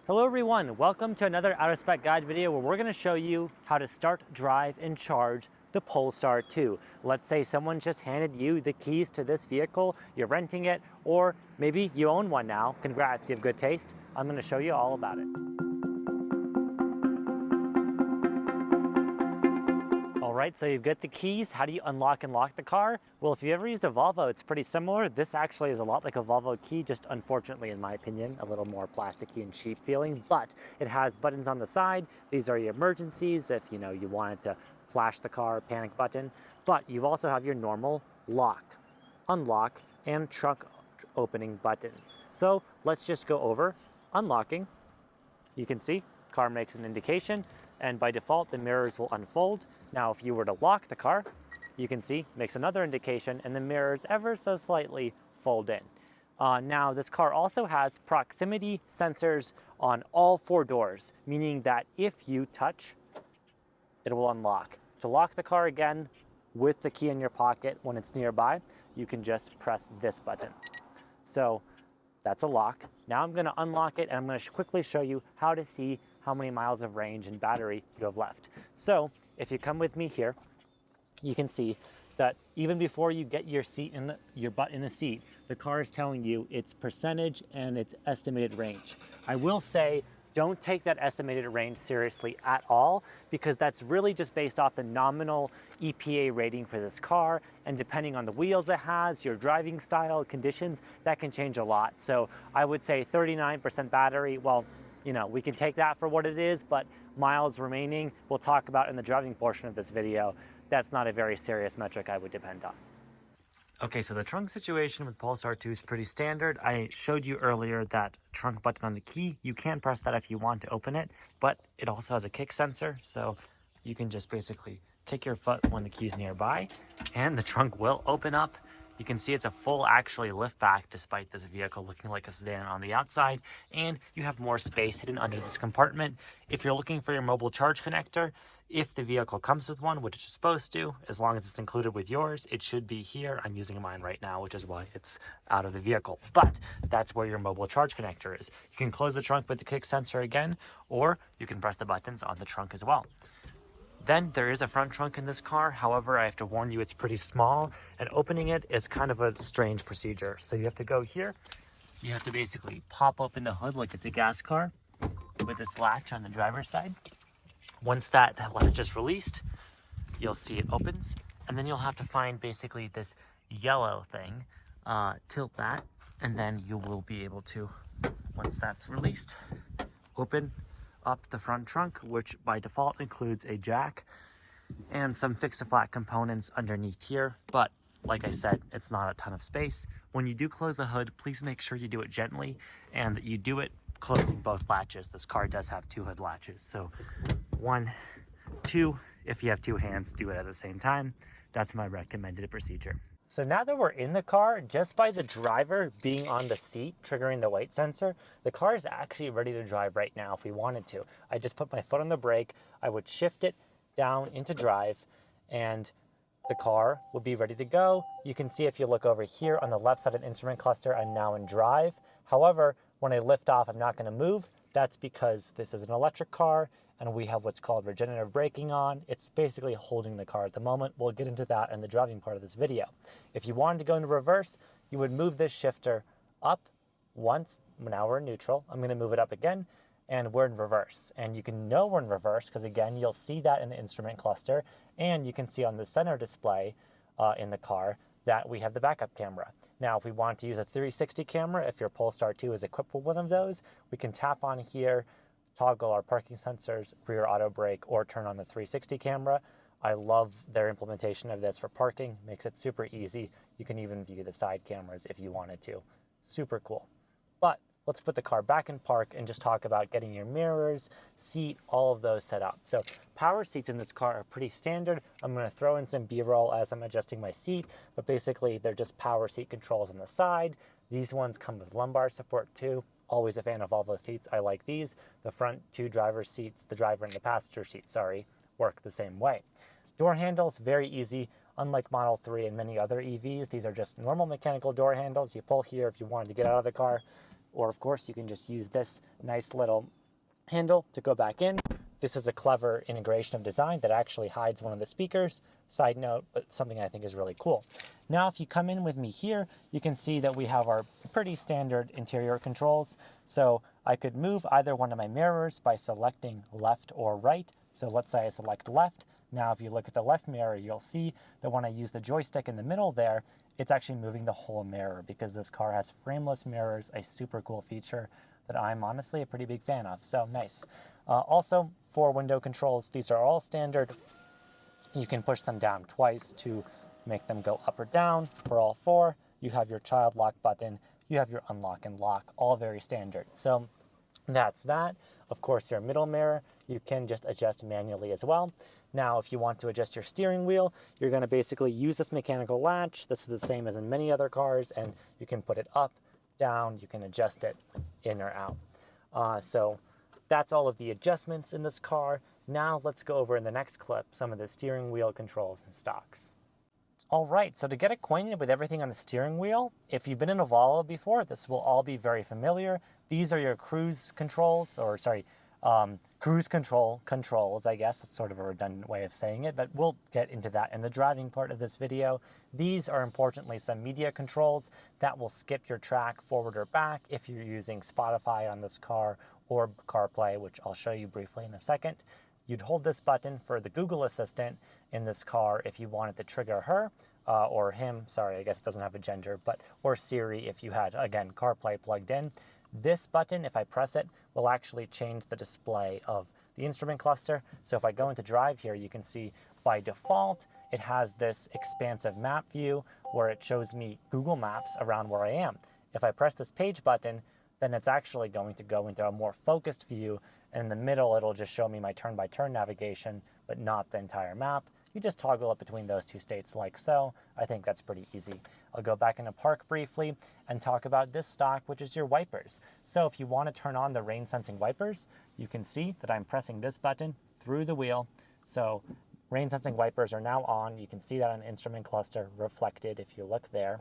Hello everyone, welcome to another out of spec guide video where we're going to show you how to start, drive, and charge the Polestar 2. Let's say someone just handed you the keys to this vehicle, you're renting it, or maybe you own one now. Congrats, you have good taste. I'm going to show you all about it. All right, so you've got the keys. How do you unlock and lock the car? Well, if you ever used a Volvo, it's pretty similar. This actually is a lot like a Volvo key, just unfortunately, in my opinion, a little more plasticky and cheap feeling, but it has buttons on the side. These are your emergencies if you wanted to flash the car, panic button, but you also have your normal lock, unlock, and trunk opening buttons. So let's just go over unlocking. You can see car makes an indication, and by default the mirrors will unfold. Now if you were to lock the car, you can see makes another indication, and the mirrors ever so slightly fold in. Now this car also has proximity sensors on all four doors, meaning that if you touch, it will unlock. To lock the car again with the key in your pocket when it's nearby, you can just press this button. So that's a lock. Now I'm going to unlock it, and I'm going to quickly show you how to see how many miles of range and battery you have left. So if you come with me here, you can see that even before you get your butt in the seat, the car is telling you its percentage and its estimated range. I will say, don't take that estimated range seriously at all, because that's really just based off the nominal EPA rating for this car, and depending on the wheels it has, your driving style, conditions, that can change a lot. So I would say 39% battery, well, we can take that for what it is, but miles remaining, we'll talk about in the driving portion of this video. That's not a very serious metric I would depend on. Okay, so the trunk situation with Polestar 2 is pretty standard. I showed you earlier that trunk button on the key. You can press that if you want to open it, but it also has a kick sensor, so you can just basically kick your foot when the key's nearby, and the trunk will open up. You can see it's a full actually lift back despite this vehicle looking like a sedan on the outside, and you have more space hidden under this compartment. If you're looking for your mobile charge connector, if the vehicle comes with one, which it's supposed to, as long as it's included with yours, it should be here. I'm using mine right now, which is why it's out of the vehicle, but that's where your mobile charge connector is. You can close the trunk with the kick sensor again, or you can press the buttons on the trunk as well. Then there is a front trunk in this car. However, I have to warn you, it's pretty small, and opening it is kind of a strange procedure. So you have to go here. You have to basically pop open the hood like it's a gas car with this latch on the driver's side. Once that latch is released, you'll see it opens, and then you'll have to find basically this yellow thing, tilt that, and then you will be able to, once that's released, open up the front trunk, which by default includes a jack and some fix-a-flat components underneath here, but like I said, it's not a ton of space. When you do close the hood, please make sure you do it gently and that you do it closing both latches. This car does have two hood latches, so 1, 2, if you have two hands, do it at the same time. That's my recommended procedure. So now that we're in the car, just by the driver being on the seat, triggering the weight sensor, the car is actually ready to drive right now if we wanted to. I just put my foot on the brake, I would shift it down into drive, and the car would be ready to go. You can see if you look over here on the left side of the instrument cluster, I'm now in drive. However, when I lift off, I'm not going to move. That's because this is an electric car, and we have what's called regenerative braking on. It's basically holding the car at the moment. We'll get into that in the driving part of this video. If you wanted to go into reverse, you would move this shifter up once. Now we're in neutral. I'm going to move it up again, and we're in reverse. And you can know we're in reverse because, again, you'll see that in the instrument cluster, and you can see on the center display in the car that we have the backup camera. Now, if we want to use a 360 camera, if your Polestar 2 is equipped with one of those, we can tap on here, toggle our parking sensors, rear auto brake, or turn on the 360 camera. I love their implementation of this for parking. Makes it super easy. You can even view the side cameras if you wanted to. Super cool. But let's put the car back in park and just talk about getting your mirrors, seat, all of those set up. So power seats in this car are pretty standard. I'm going to throw in some B-roll as I'm adjusting my seat, but basically they're just power seat controls on the side. These ones come with lumbar support too. Always a fan of Volvo seats. I like these. The front two driver's seats, the driver and the passenger seat, work the same way. Door handles, very easy. Unlike Model 3 and many other EVs, these are just normal mechanical door handles. You pull here if you wanted to get out of the car. or of course you can just use this nice little handle to go back in. This is a clever integration of design that actually hides one of the speakers. Side note, but something I think is really cool. Now, if you come in with me here, you can see that we have our pretty standard interior controls. So I could move either one of my mirrors by selecting left or right. So let's say I select left. Now, if you look at the left mirror, you'll see that when I use the joystick in the middle there, it's actually moving the whole mirror because this car has frameless mirrors, a super cool feature that I'm honestly a pretty big fan of. So nice. Also, for window controls, these are all standard. You can push them down twice to make them go up or down. For all four, you have your child lock button, you have your unlock and lock, all very standard. So that's that. Of course, your middle mirror, you can just adjust manually as well. Now, if you want to adjust your steering wheel, you're going to basically use this mechanical latch. This is the same as in many other cars, and you can put it up, down, you can adjust it in or out. So that's all of the adjustments in this car. Now let's go over in the next clip some of the steering wheel controls and stocks. All right, so to get acquainted with everything on the steering wheel, if you've been in a Volvo before, this will all be very familiar. These are your cruise controls, or sorry, cruise control controls, I guess. It's sort of a redundant way of saying it, but we'll get into that in the driving part of this video. These are importantly some media controls that will skip your track forward or back if you're using Spotify on this car or CarPlay, which I'll show you briefly in a second. You'd hold this button for the Google Assistant in this car if you wanted to trigger her or him. Sorry, I guess it doesn't have a gender, but or Siri if you had, again, CarPlay plugged in. This button, if I press it, will actually change the display of the instrument cluster. So if I go into drive here, you can see by default, it has this expansive map view where it shows me Google Maps around where I am. If I press this page button, then it's actually going to go into a more focused view. And in the middle, it'll just show me my turn-by-turn navigation, but not the entire map. You just toggle it between those two states like so. I think that's pretty easy. I'll go back into park briefly and talk about this stock, which is your wipers. So if you want to turn on the rain sensing wipers, you can see that I'm pressing this button through the wheel. So rain sensing wipers are now on. You can see that on the instrument cluster reflected if you look there.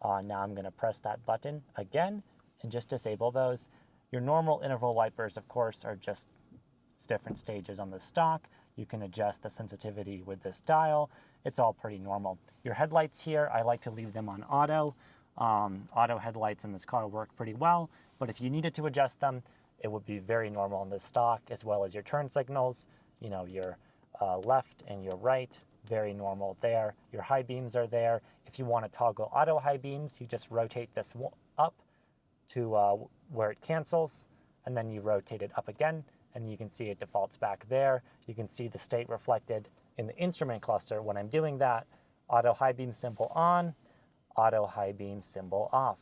Now I'm going to press that button again and just disable those. Your normal interval wipers, of course, are just different stages on the stock. You can adjust the sensitivity with this dial. It's all pretty normal. Your headlights here, I like to leave them on auto. Auto headlights in this car work pretty well, but if you needed to adjust them, it would be very normal in this stock, as well as your turn signals, you know, your left and your right, very normal there. Your high beams are there. If you want to toggle auto high beams, you just rotate this up to where it cancels, and then you rotate it up again, and you can see it defaults back there. You can see the state reflected in the instrument cluster when I'm doing that. Auto high beam symbol on, auto high beam symbol off.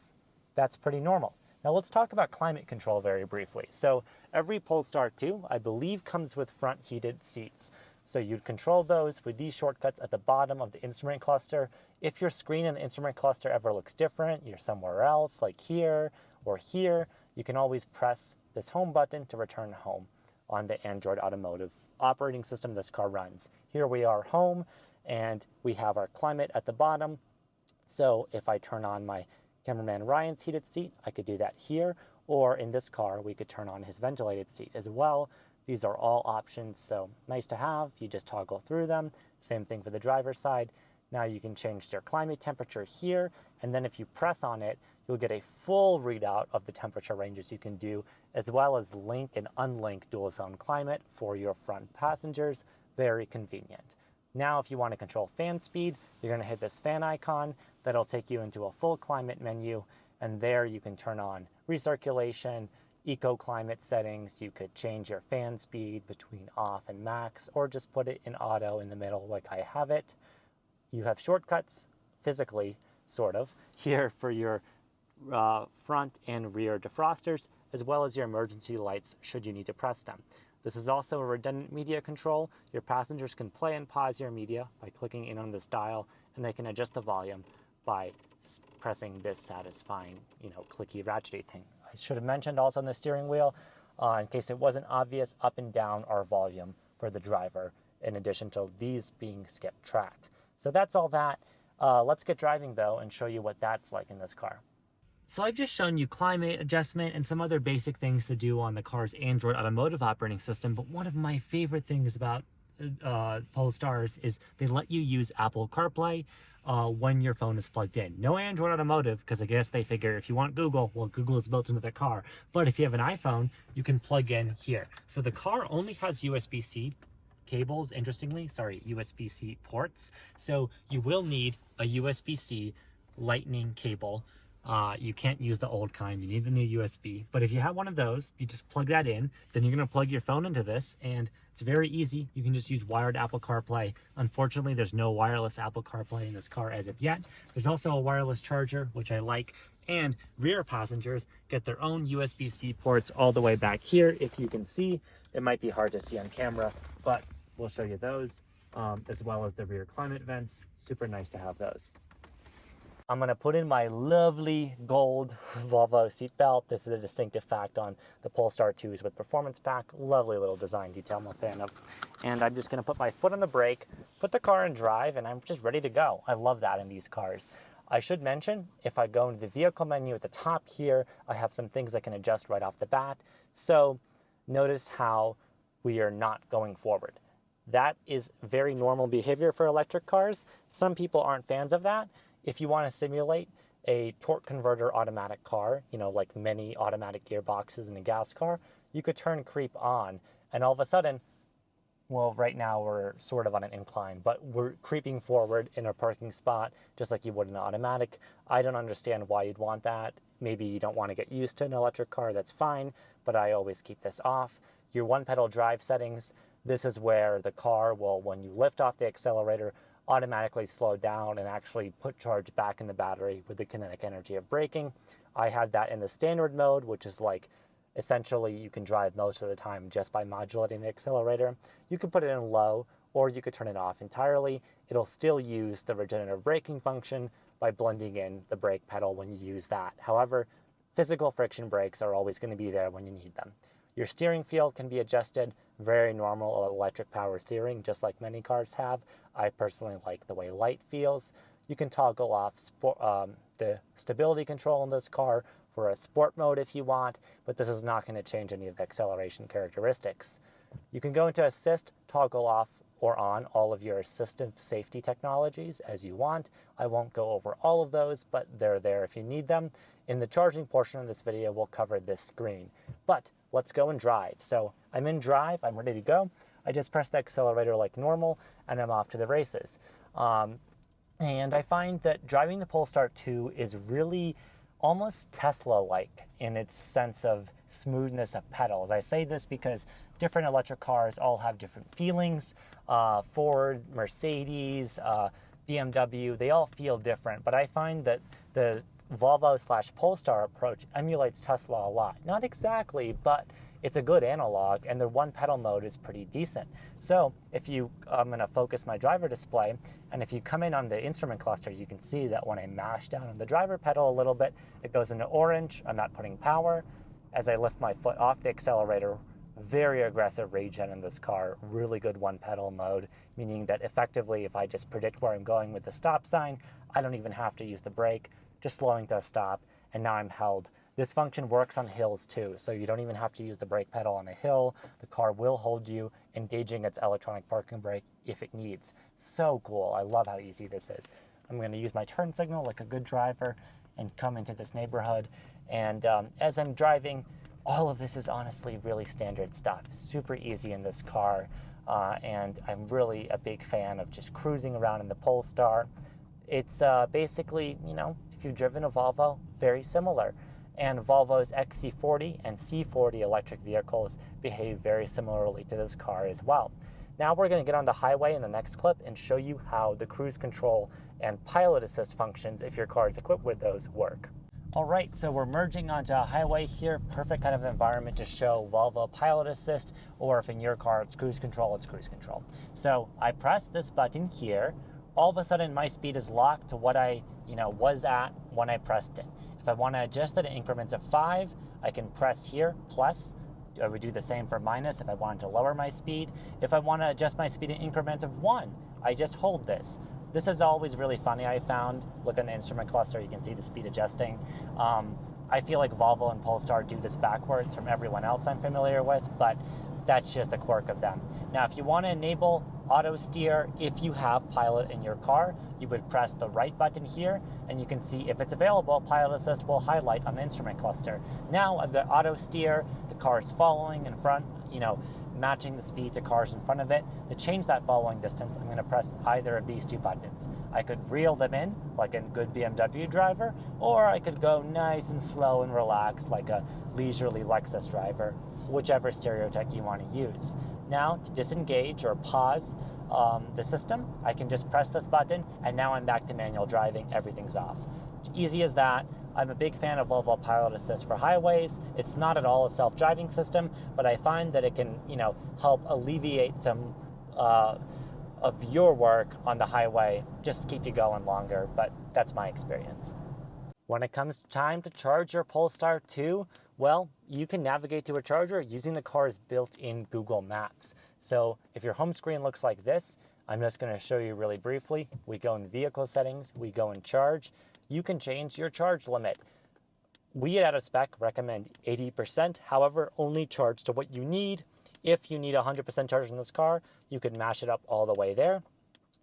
That's pretty normal. Now let's talk about climate control very briefly. So every Polestar 2, I believe, comes with front heated seats. So you'd control those with these shortcuts at the bottom of the instrument cluster. If your screen in the instrument cluster ever looks different, you're somewhere else, like here or here, you can always press this home button to return home on the Android Automotive operating system this car runs. Here we are home, and we have our climate at the bottom. So if I turn on my cameraman Ryan's heated seat, I could do that here, or in this car, we could turn on his ventilated seat as well. These are all options, so nice to have. You just toggle through them. Same thing for the driver's side. Now you can change their climate temperature here, and then if you press on it, you'll get a full readout of the temperature ranges you can do, as well as link and unlink dual zone climate for your front passengers. Very convenient. Now, if you want to control fan speed, you're going to hit this fan icon. That'll take you into a full climate menu, and there you can turn on recirculation, eco climate settings. You could change your fan speed between off and max, or just put it in auto in the middle like I have it. You have shortcuts, physically, sort of, here for your front and rear defrosters, as well as your emergency lights should you need to press them. This is also a redundant media control. Your passengers can play and pause your media by clicking in on this dial, and they can adjust the volume by pressing this satisfying, clicky, ratchety thing. I should have mentioned also on the steering wheel, in case it wasn't obvious, up and down are volume for the driver, in addition to these being skip tracked. So that's all that. Let's get driving though and show you what that's like in this car. So I've just shown you climate adjustment and some other basic things to do on the car's Android automotive operating system, but one of my favorite things about Polestars is they let you use Apple CarPlay when your phone is plugged in. No Android automotive, because I guess they figure if you want Google, well, Google is built into the car. But if you have an iPhone, you can plug in here. So the car only has USB-C cables, interestingly, sorry, USB-C ports. So you will need a USB-C lightning cable. You can't use the old kind, you need the new USB. But if you have one of those, you just plug that in, then you're gonna plug your phone into this, and it's very easy. You can just use wired Apple CarPlay. Unfortunately, there's no wireless Apple CarPlay in this car as of yet. There's also a wireless charger, which I like, and rear passengers get their own USB-C ports all the way back here. If you can see, it might be hard to see on camera, but we'll show you those, as well as the rear climate vents. Super nice to have those. I'm gonna put in my lovely gold Volvo seatbelt. This is a distinctive fact on the Polestar 2s with Performance Pack. Lovely little design detail I'm a fan of. And I'm just gonna put my foot on the brake, put the car in drive, and I'm just ready to go. I love that in these cars. I should mention, if I go into the vehicle menu at the top here, I have some things I can adjust right off the bat. So notice how we are not going forward. That is very normal behavior for electric cars. Some people aren't fans of that. If you want to simulate a torque converter automatic car, you know, like many automatic gearboxes in a gas car, you could turn creep on, and all of a sudden, well, right now we're sort of on an incline, but we're creeping forward in a parking spot just like you would in an automatic. I don't understand why you'd want that. Maybe you don't want to get used to an electric car, that's fine, but I always keep this off. Your one pedal drive settings, this is where the car will, when you lift off the accelerator, automatically slow down and actually put charge back in the battery with the kinetic energy of braking. I have that in the standard mode, which is like essentially you can drive most of the time just by modulating the accelerator. You can put it in low, or you could turn it off entirely. It'll still use the regenerative braking function by blending in the brake pedal when you use that. However, physical friction brakes are always going to be there when you need them. Your steering feel can be adjusted, very normal electric power steering, just like many cars have. I personally like the way light feels. You can toggle off the stability control in this car for a sport mode if you want, but this is not going to change any of the acceleration characteristics. You can go into assist, toggle off or on all of your assistive safety technologies as you want. I won't go over all of those, but they're there if you need them. In the charging portion of this video, we'll cover this screen. But let's go and drive. So I'm in drive, I'm ready to go. I just press the accelerator like normal, and I'm off to the races. And I find that driving the Polestar 2 is really almost Tesla-like in its sense of smoothness of pedals. I say this because different electric cars all have different feelings. Ford, Mercedes, BMW, they all feel different, but I find that the Volvo/Polestar approach emulates Tesla a lot. Not exactly, but it's a good analog, and the one pedal mode is pretty decent. So if I'm going to focus my driver display, and if you come in on the instrument cluster, you can see that when I mash down on the driver pedal a little bit, it goes into orange. I'm not putting power. As I lift my foot off the accelerator, very aggressive regen in this car, really good one pedal mode, meaning that effectively if I just predict where I'm going with the stop sign, I don't even have to use the brake, just slowing to a stop, and now I'm held. This function works on hills too, so you don't even have to use the brake pedal on a hill. The car will hold you, engaging its electronic parking brake if it needs. So cool, I love how easy this is. I'm going to use my turn signal like a good driver and come into this neighborhood, and as I'm driving, all of this is honestly really standard stuff. Super easy in this car, and I'm really a big fan of just cruising around in the Polestar. It's basically, you know, if you've driven a Volvo, very similar. And Volvo's XC40 and C40 electric vehicles behave very similarly to this car as well. Now we're going to get on the highway in the next clip and show you how the cruise control and pilot assist functions, if your car is equipped with those, work. All right, so we're merging onto a highway here. Perfect kind of environment to show Volvo Pilot Assist, or if in your car it's cruise control, it's cruise control. So I press this button here. All of a sudden my speed is locked to what I was at when I pressed it. If I want to adjust it in increments of 5, I can press here, plus. I would do the same for minus if I wanted to lower my speed. If I want to adjust my speed in increments of 1, I just hold this. This is always really funny, I found. Look in the instrument cluster, you can see the speed adjusting. I feel like Volvo and Polestar do this backwards from everyone else I'm familiar with, but that's just a quirk of them. Now, if you want to enable auto steer, if you have Pilot in your car, you would press the right button here, and you can see if it's available, Pilot Assist will highlight on the instrument cluster. Now I've got auto steer, the car is following in front, matching the speed to cars in front of it. To change that following distance, I'm going to press either of these two buttons. I could reel them in like a good BMW driver, or I could go nice and slow and relaxed like a leisurely Lexus driver, whichever stereotype you want to use. Now, to disengage or pause the system, I can just press this button, and now I'm back to manual driving. Everything's off. Easy as that. I'm a big fan of Volvo Pilot Assist for highways. It's not at all a self-driving system, but I find that it can, help alleviate some of your work on the highway, just to keep you going longer, but that's my experience. When it comes time to charge your Polestar 2, well, you can navigate to a charger using the car's built-in Google Maps. So if your home screen looks like this, I'm just going to show you really briefly. We go in vehicle settings, we go in charge. You can change your charge limit. We at AutoSpec recommend 80%, however, only charge to what you need. If you need 100% charge in this car, you can mash it up all the way there.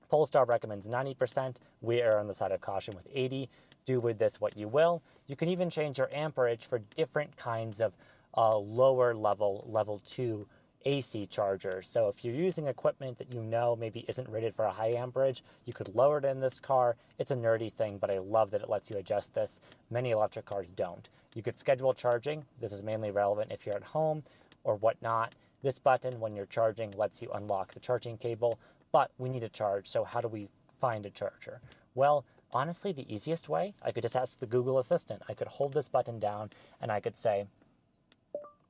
Polestar recommends 90%. We are on the side of caution with 80. Do with this what you will. You can even change your amperage for different kinds of lower level 2 AC chargers. So if you're using equipment that maybe isn't rated for a high amperage, you could lower it in this car. It's a nerdy thing, but I love that it lets you adjust this. Many electric cars don't. You could schedule charging. This is mainly relevant if you're at home or whatnot. This button, when you're charging, lets you unlock the charging cable, but we need a charge. So how do we find a charger? Well, honestly, the easiest way, I could just ask the Google Assistant. I could hold this button down and I could say,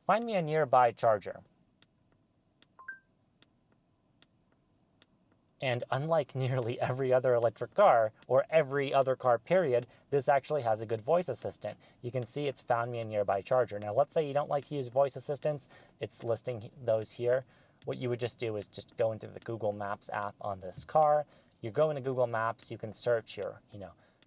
find me a nearby charger. And unlike nearly every other electric car, or every other car period, this actually has a good voice assistant. You can see it's found me a nearby charger. Now let's say you don't like to use voice assistants, it's listing those here. What you would just do is just go into the Google Maps app on this car. You go into Google Maps, you can search your,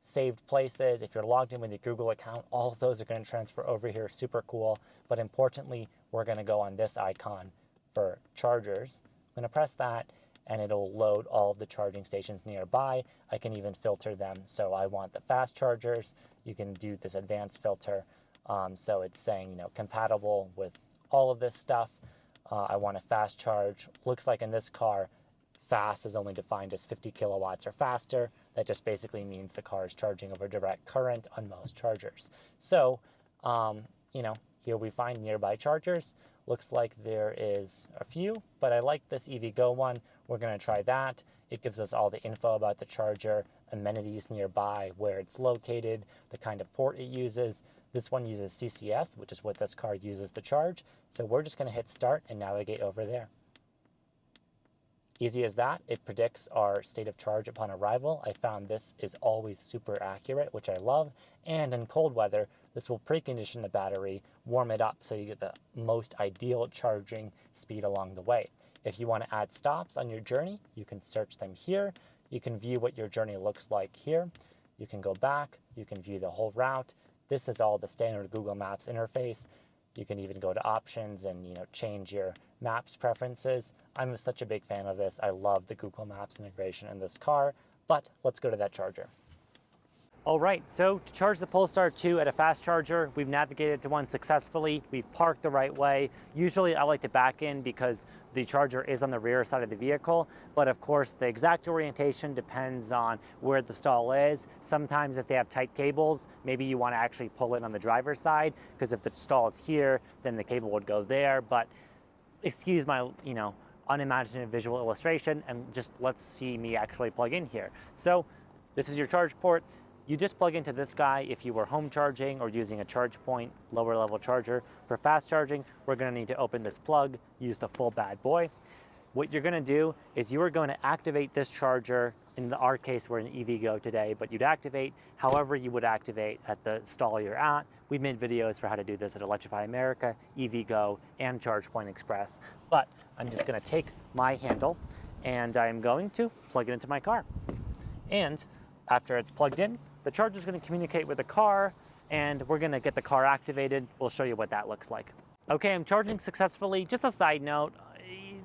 saved places. If you're logged in with your Google account, all of those are going to transfer over here, super cool. But importantly, we're going to go on this icon for chargers. I'm going to press that, and it'll load all of the charging stations nearby. I can even filter them. So I want the fast chargers. You can do this advanced filter. So it's saying, compatible with all of this stuff. I want a fast charge. Looks like in this car, fast is only defined as 50 kilowatts or faster. That just basically means the car is charging over direct current on most chargers. So, here we find nearby chargers. Looks like there is a few, but I like this EVgo one. We're going to try that. It gives us all the info about the charger, amenities nearby, where it's located, the kind of port it uses. This one uses CCS, which is what this car uses to charge. So we're just going to hit start and navigate over there. Easy as that. It predicts our state of charge upon arrival. I found this is always super accurate, which I love. And in cold weather, this will precondition the battery, warm it up so you get the most ideal charging speed along the way. If you want to add stops on your journey, you can search them here. You can view what your journey looks like here. You can go back. You can view the whole route. This is all the standard Google Maps interface. You can even go to options and change your maps preferences. I'm such a big fan of this. I love the Google Maps integration in this car, but let's go to that charger. All right, so to charge the Polestar 2 at a fast charger, we've navigated to one successfully. We've parked the right way. Usually I like to back in because the charger is on the rear side of the vehicle, but of course the exact orientation depends on where the stall is. Sometimes if they have tight cables, maybe you want to actually pull it on the driver's side, because if the stall is here, then the cable would go there. But excuse my, unimaginative visual illustration, and just let's see me actually plug in here. So this is your charge port. You just plug into this guy if you were home charging or using a charge point, lower level charger. For fast charging, we're gonna need to open this plug, use the full bad boy. What you're gonna do is you are going to activate this charger. In our case, we're in EVgo today, but you'd activate however you would activate at the stall you're at. We've made videos for how to do this at Electrify America, EVgo, and ChargePoint Express. But I'm just gonna take my handle and I'm going to plug it into my car. And after it's plugged in, the charger is going to communicate with the car, and we're going to get the car activated. We'll show you what that looks like. Okay, I'm charging successfully. Just a side note,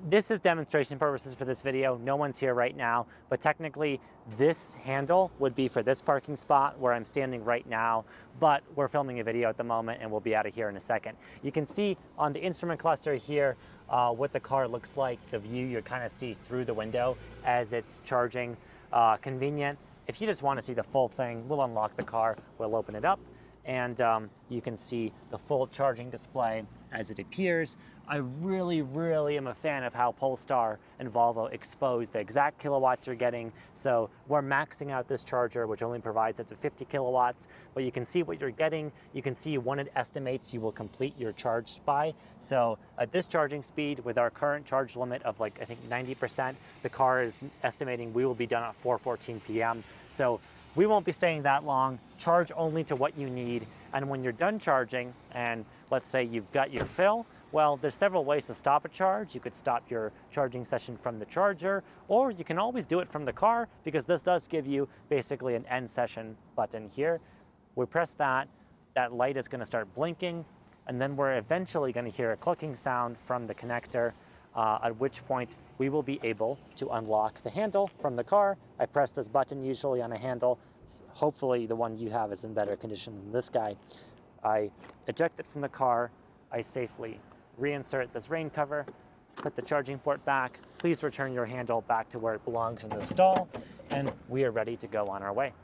this is demonstration purposes for this video. No one's here right now, but technically this handle would be for this parking spot where I'm standing right now, but we're filming a video at the moment and we'll be out of here in a second. You can see on the instrument cluster here what the car looks like, the view you kind of see through the window as it's charging. Convenient. If you just want to see the full thing, we'll unlock the car, we'll open it up, and you can see the full charging display as it appears. I really am a fan of how Polestar and Volvo expose the exact kilowatts you're getting. So we're maxing out this charger, which only provides up to 50 kilowatts, but you can see what you're getting. You can see when it estimates you will complete your charge by. So at this charging speed, with our current charge limit of like, I think 90%, the car is estimating we will be done at 4:14 p.m. So we won't be staying that long. Charge only to what you need. And when you're done charging, and let's say you've got your fill, well, there's several ways to stop a charge. You could stop your charging session from the charger, or you can always do it from the car, because this does give you basically an end session button here. We press that, that light is going to start blinking, and then we're eventually going to hear a clicking sound from the connector, at which point we will be able to unlock the handle from the car. I press this button usually on a handle. Hopefully the one you have is in better condition than this guy. I eject it from the car. I safely reinsert this rain cover, put the charging port back. Please return your handle back to where it belongs in the stall, and we are ready to go on our way.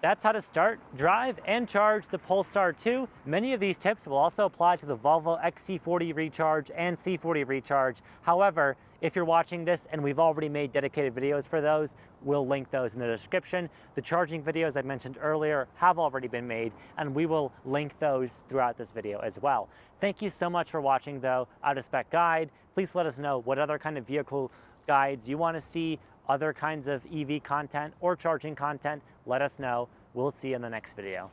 That's how to start, drive, and charge the Polestar 2. Many of these tips will also apply to the Volvo XC40 Recharge and C40 Recharge. However, if you're watching this and we've already made dedicated videos for those, we'll link those in the description. The charging videos I mentioned earlier have already been made, and we will link those throughout this video as well. Thank you so much for watching, though, Out of Spec Guide. Please let us know what other kind of vehicle guides you want to see, other kinds of EV content or charging content. Let us know. We'll see you in the next video.